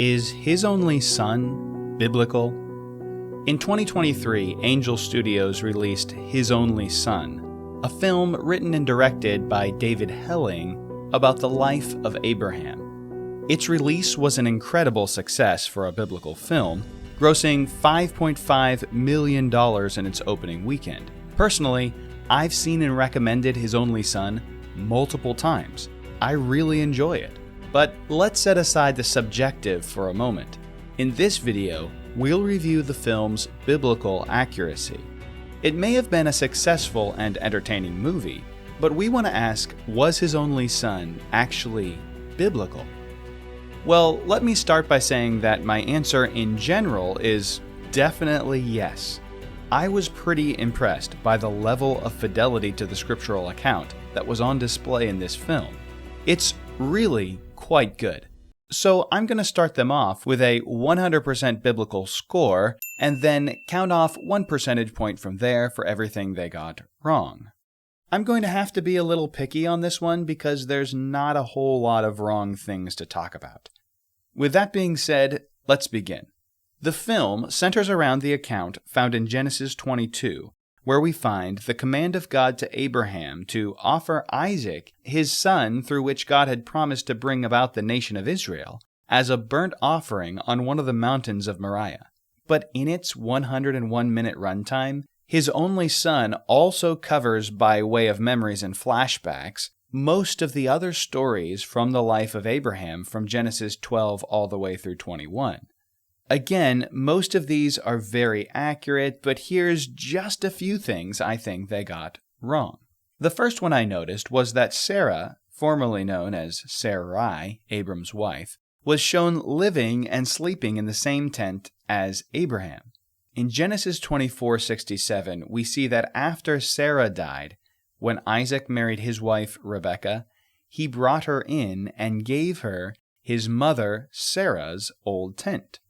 Is His Only Son biblical? In 2023, Angel Studios released His Only Son, a film written and directed by David Helling about the life of Abraham. Its release was an incredible success for a biblical film, grossing $5.5 million in its opening weekend. Personally, I've seen and recommended His Only Son multiple times. I really enjoy it. But let's set aside the subjective for a moment. In this video, we'll review the film's biblical accuracy. It may have been a successful and entertaining movie, but we want to ask, was His Only Son actually biblical? Well, let me start by saying that my answer in general is definitely yes. I was pretty impressed by the level of fidelity to the scriptural account that was on display in this film. It's really quite good. So I'm going to start them off with a 100% biblical score, and then count off 1 percentage point from there for everything they got wrong. I'm going to have to be a little picky on this one because there's not a whole lot of wrong things to talk about. With that being said, let's begin. The film centers around the account found in Genesis 22, where we find the command of God to Abraham to offer Isaac, his son through which God had promised to bring about the nation of Israel, as a burnt offering on one of the mountains of Moriah. But in its 101-minute runtime, His Only Son also covers, by way of memories and flashbacks, most of the other stories from the life of Abraham from Genesis 12 all the way through 21. Again, most of these are very accurate, but here's just a few things I think they got wrong. The first one I noticed was that Sarah, formerly known as Sarai, Abram's wife, was shown living and sleeping in the same tent as Abraham. In Genesis 24:67, we see that after Sarah died, when Isaac married his wife Rebekah, he brought her in and gave her his mother Sarah's old tent.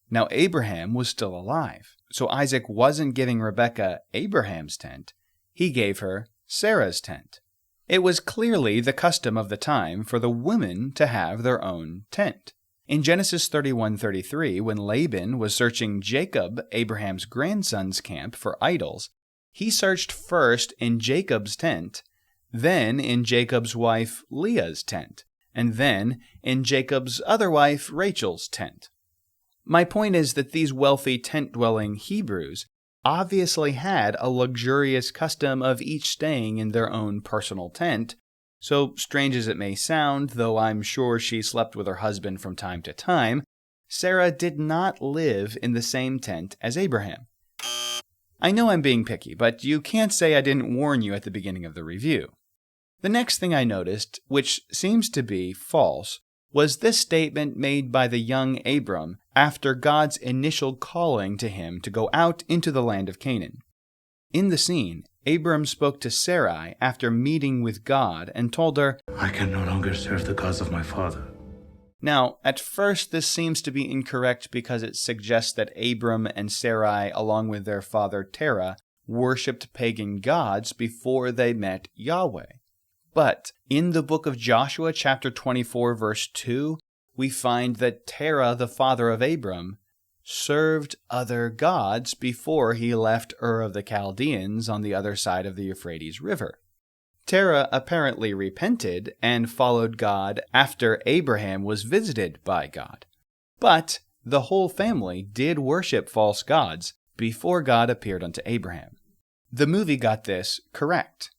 Now Abraham was still alive, so Isaac wasn't giving Rebekah Abraham's tent, he gave her Sarah's tent. It was clearly the custom of the time for the women to have their own tent. In Genesis 31:33, when Laban was searching Jacob, Abraham's grandson's camp, for idols, he searched first in Jacob's tent, then in Jacob's wife Leah's tent, and then in Jacob's other wife Rachel's tent. My point is that these wealthy tent-dwelling Hebrews obviously had a luxurious custom of each staying in their own personal tent, so strange as it may sound, though I'm sure she slept with her husband from time to time, Sarah did not live in the same tent as Abraham. I know I'm being picky, but you can't say I didn't warn you at the beginning of the review. The next thing I noticed, which seems to be false, was this statement made by the young Abram after God's initial calling to him to go out into the land of Canaan. In the scene, Abram spoke to Sarai after meeting with God and told her, "I can no longer serve the gods of my father." Now, at first this seems to be incorrect because it suggests that Abram and Sarai, along with their father Terah, worshipped pagan gods before they met Yahweh. But in the book of Joshua, chapter 24, verse 2, we find that Terah, the father of Abram, served other gods before he left Ur of the Chaldeans on the other side of the Euphrates River. Terah apparently repented and followed God after Abraham was visited by God. But the whole family did worship false gods before God appeared unto Abraham. The movie got this correct.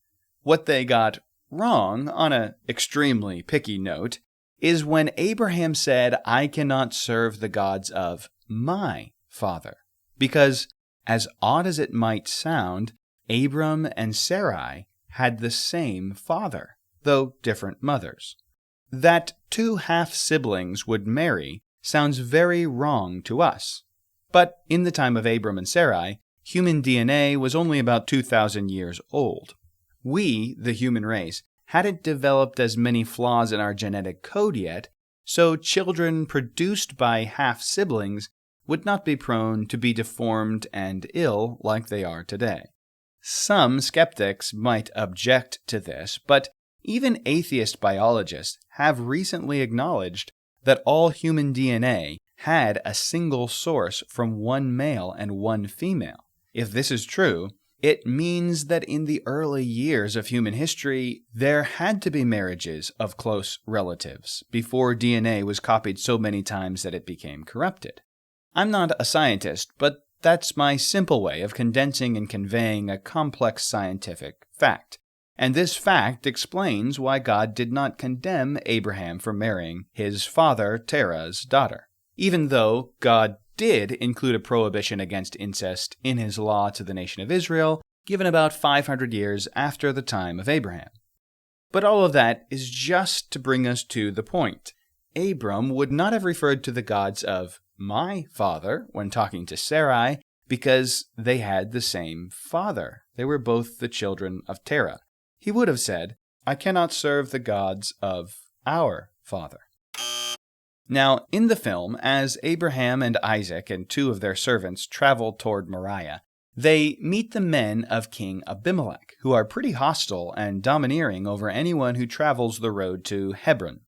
What they got wrong, on an extremely picky note, is when Abraham said, "I cannot serve the gods of my father." Because, as odd as it might sound, Abram and Sarai had the same father, though different mothers. That two half-siblings would marry sounds very wrong to us. But in the time of Abram and Sarai, human DNA was only about 2,000 years old. We, the human race, hadn't developed as many flaws in our genetic code yet, so children produced by half-siblings would not be prone to be deformed and ill like they are today. Some skeptics might object to this, but even atheist biologists have recently acknowledged that all human DNA had a single source from one male and one female. If this is true, it means that in the early years of human history, there had to be marriages of close relatives before DNA was copied so many times that it became corrupted. I'm not a scientist, but that's my simple way of condensing and conveying a complex scientific fact. And this fact explains why God did not condemn Abraham for marrying his father Terah's daughter, even though God did include a prohibition against incest in his law to the nation of Israel, given about 500 years after the time of Abraham. But all of that is just to bring us to the point. Abram would not have referred to the gods of my father when talking to Sarai because they had the same father. They were both the children of Terah. He would have said, I cannot serve the gods of our father. Now, in the film, as Abraham and Isaac and two of their servants travel toward Moriah, they meet the men of King Abimelech, who are pretty hostile and domineering over anyone who travels the road to Hebron.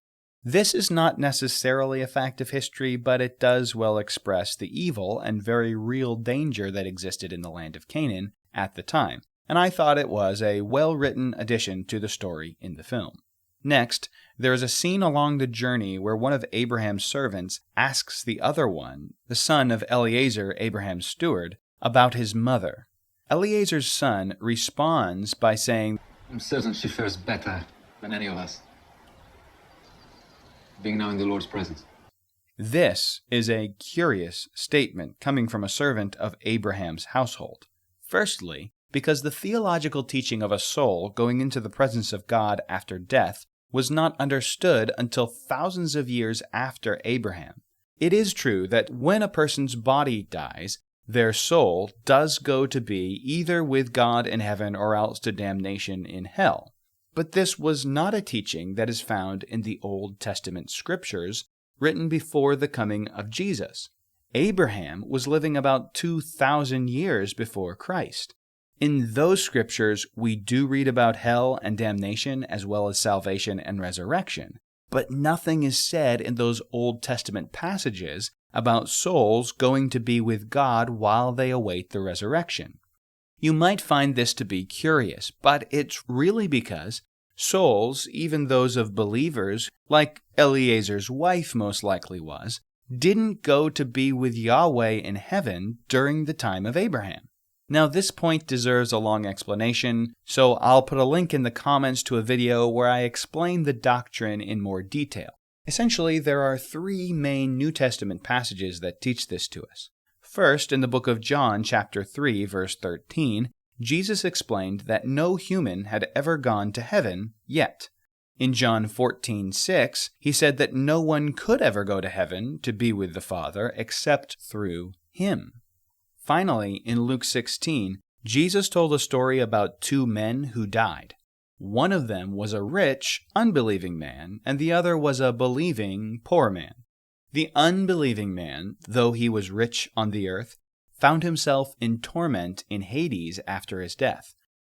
This is not necessarily a fact of history, but it does well express the evil and very real danger that existed in the land of Canaan at the time, and I thought it was a well-written addition to the story in the film. Next, there is a scene along the journey where one of Abraham's servants asks the other one, the son of Eliezer, Abraham's steward, about his mother. Eliezer's son responds by saying, I'm certain she fares better than any of us, being now in the Lord's presence. This is a curious statement coming from a servant of Abraham's household. Firstly, because the theological teaching of a soul going into the presence of God after death was not understood until thousands of years after Abraham. It is true that when a person's body dies, their soul does go to be either with God in heaven or else to damnation in hell. But this was not a teaching that is found in the Old Testament scriptures written before the coming of Jesus. Abraham was living about 2,000 years before Christ. In those scriptures, we do read about hell and damnation as well as salvation and resurrection, but nothing is said in those Old Testament passages about souls going to be with God while they await the resurrection. You might find this to be curious, but it's really because souls, even those of believers, like Eliezer's wife most likely was, didn't go to be with Yahweh in heaven during the time of Abraham. Now, this point deserves a long explanation, so I'll put a link in the comments to a video where I explain the doctrine in more detail. Essentially, there are three main New Testament passages that teach this to us. First, in the book of John, chapter 3, verse 13, Jesus explained that no human had ever gone to heaven yet. In John 14:6, he said that no one could ever go to heaven to be with the Father except through him. Finally, in Luke 16, Jesus told a story about two men who died. One of them was a rich, unbelieving man, and the other was a believing, poor man. The unbelieving man, though he was rich on the earth, found himself in torment in Hades after his death.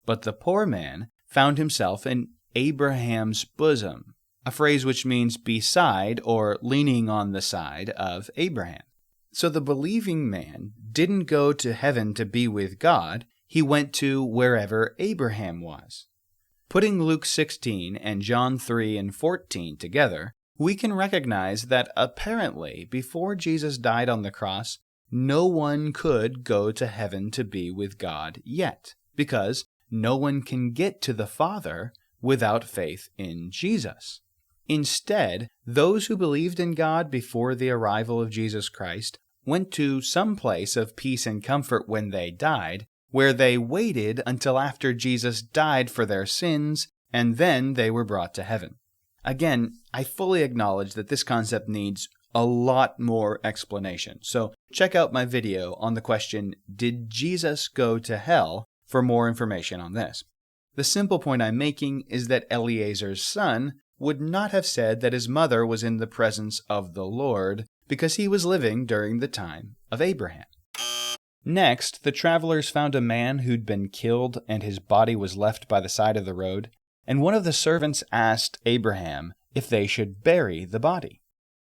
But the poor man found himself in Abraham's bosom, a phrase which means beside or leaning on the side of Abraham. So the believing man didn't go to heaven to be with God, he went to wherever Abraham was. Putting Luke 16 and John 3 and 14 together, we can recognize that apparently before Jesus died on the cross, no one could go to heaven to be with God yet, because no one can get to the Father without faith in Jesus. Instead, those who believed in God before the arrival of Jesus Christ went to some place of peace and comfort when they died, where they waited until after Jesus died for their sins, and then they were brought to heaven. Again, I fully acknowledge that this concept needs a lot more explanation, so check out my video on the question, did Jesus go to hell, for more information on this. The simple point I'm making is that Eliezer's son would not have said that his mother was in the presence of the Lord because he was living during the time of Abraham. Next, the travelers found a man who'd been killed and his body was left by the side of the road, and one of the servants asked Abraham if they should bury the body.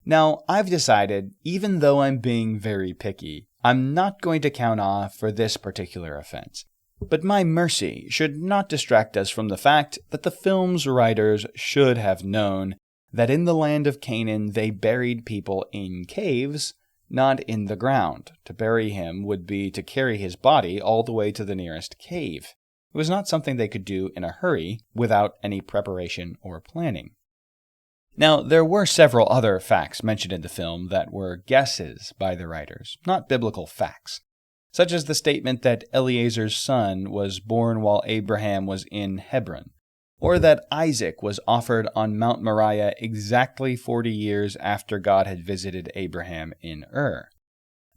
Now, I've decided, even though I'm being very picky, I'm not going to count off for this particular offense. But my mercy should not distract us from the fact that the film's writers should have known that in the land of Canaan they buried people in caves, not in the ground. To bury him would be to carry his body all the way to the nearest cave. It was not something they could do in a hurry without any preparation or planning. Now, there were several other facts mentioned in the film that were guesses by the writers, not biblical facts, such as the statement that Eliezer's son was born while Abraham was in Hebron, or that Isaac was offered on Mount Moriah exactly 40 years after God had visited Abraham in Ur.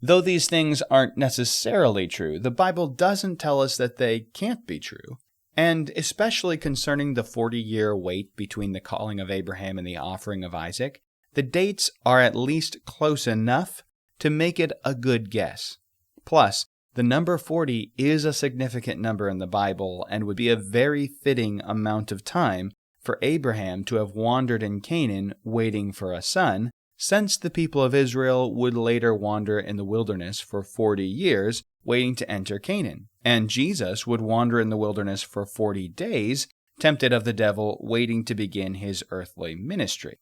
Though these things aren't necessarily true, the Bible doesn't tell us that they can't be true. And especially concerning the 40-year wait between the calling of Abraham and the offering of Isaac, the dates are at least close enough to make it a good guess. Plus, the number 40 is a significant number in the Bible and would be a very fitting amount of time for Abraham to have wandered in Canaan waiting for a son, since the people of Israel would later wander in the wilderness for 40 years waiting to enter Canaan. And Jesus would wander in the wilderness for 40 days, tempted of the devil, waiting to begin his earthly ministry.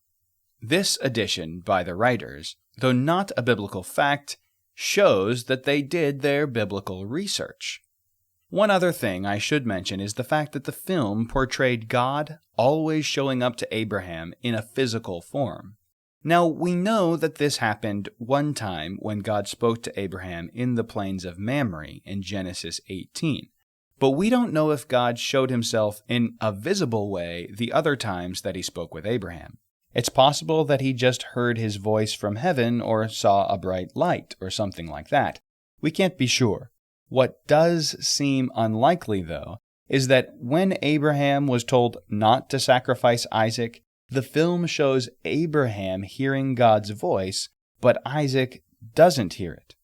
This addition by the writers, though not a biblical fact, shows that they did their biblical research. One other thing I should mention is the fact that the film portrayed God always showing up to Abraham in a physical form. Now, we know that this happened one time when God spoke to Abraham in the plains of Mamre in Genesis 18. But we don't know if God showed himself in a visible way the other times that he spoke with Abraham. It's possible that he just heard his voice from heaven or saw a bright light or something like that. We can't be sure. What does seem unlikely, though, is that when Abraham was told not to sacrifice Isaac, the film shows Abraham hearing God's voice, but Isaac doesn't hear it.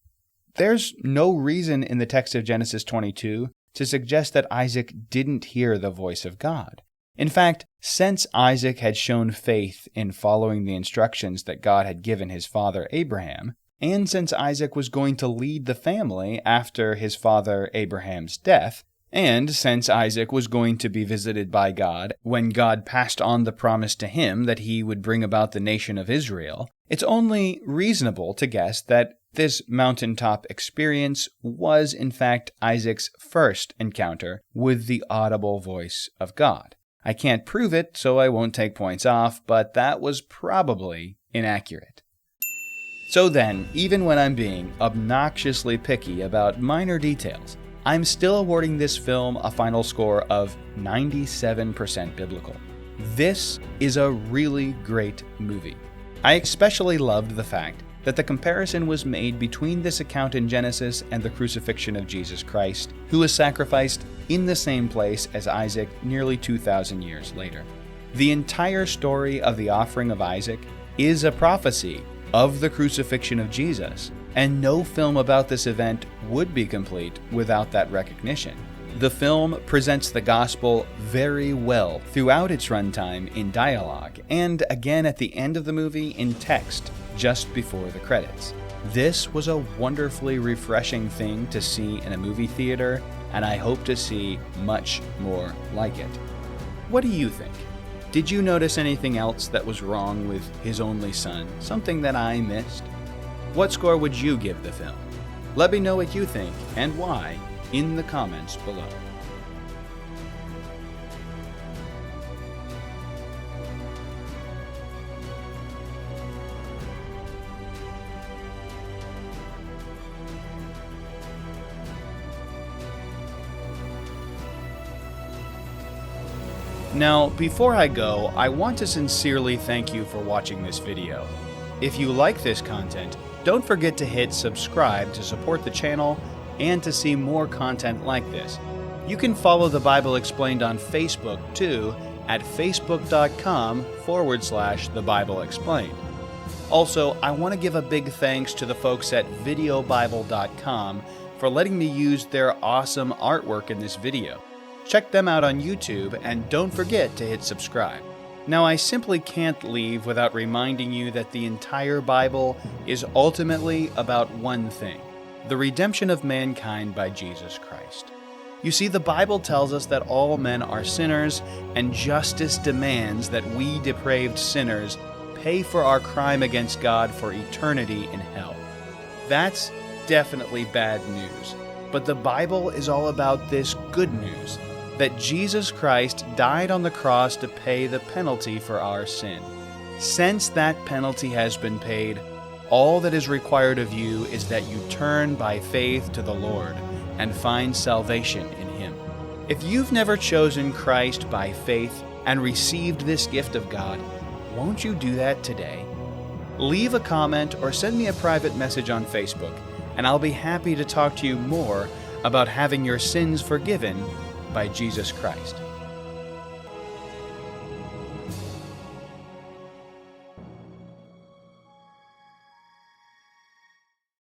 There's no reason in the text of Genesis 22 to suggest that Isaac didn't hear the voice of God. In fact, since Isaac had shown faith in following the instructions that God had given his father Abraham, and since Isaac was going to lead the family after his father Abraham's death, and since Isaac was going to be visited by God when God passed on the promise to him that he would bring about the nation of Israel, it's only reasonable to guess that this mountaintop experience was in fact Isaac's first encounter with the audible voice of God. I can't prove it, so I won't take points off, but that was probably inaccurate. So then, even when I'm being obnoxiously picky about minor details, I'm still awarding this film a final score of 97% biblical. This is a really great movie. I especially loved the fact that the comparison was made between this account in Genesis and the crucifixion of Jesus Christ, who was sacrificed in the same place as Isaac nearly 2,000 years later. The entire story of the offering of Isaac is a prophecy of the crucifixion of Jesus, and no film about this event would be complete without that recognition. The film presents the gospel very well throughout its runtime in dialogue, and again at the end of the movie in text just before the credits. This was a wonderfully refreshing thing to see in a movie theater, and I hope to see much more like it. What do you think? Did you notice anything else that was wrong with His Only Son? Something that I missed? What score would you give the film? Let me know what you think and why in the comments below. Now, before I go, I want to sincerely thank you for watching this video. If you like this content, don't forget to hit subscribe to support the channel and to see more content like this. You can follow The Bible Explained on Facebook too at facebook.com/The Bible Explained. Also, I want to give a big thanks to the folks at videobible.com for letting me use their awesome artwork in this video. Check them out on YouTube and don't forget to hit subscribe. Now, I simply can't leave without reminding you that the entire Bible is ultimately about one thing: the redemption of mankind by Jesus Christ. You see, the Bible tells us that all men are sinners, and justice demands that we depraved sinners pay for our crime against God for eternity in hell. That's definitely bad news, but the Bible is all about this good news, that Jesus Christ died on the cross to pay the penalty for our sin. Since that penalty has been paid, all that is required of you is that you turn by faith to the Lord and find salvation in Him. If you've never chosen Christ by faith and received this gift of God, won't you do that today? Leave a comment or send me a private message on Facebook, and I'll be happy to talk to you more about having your sins forgiven by Jesus Christ.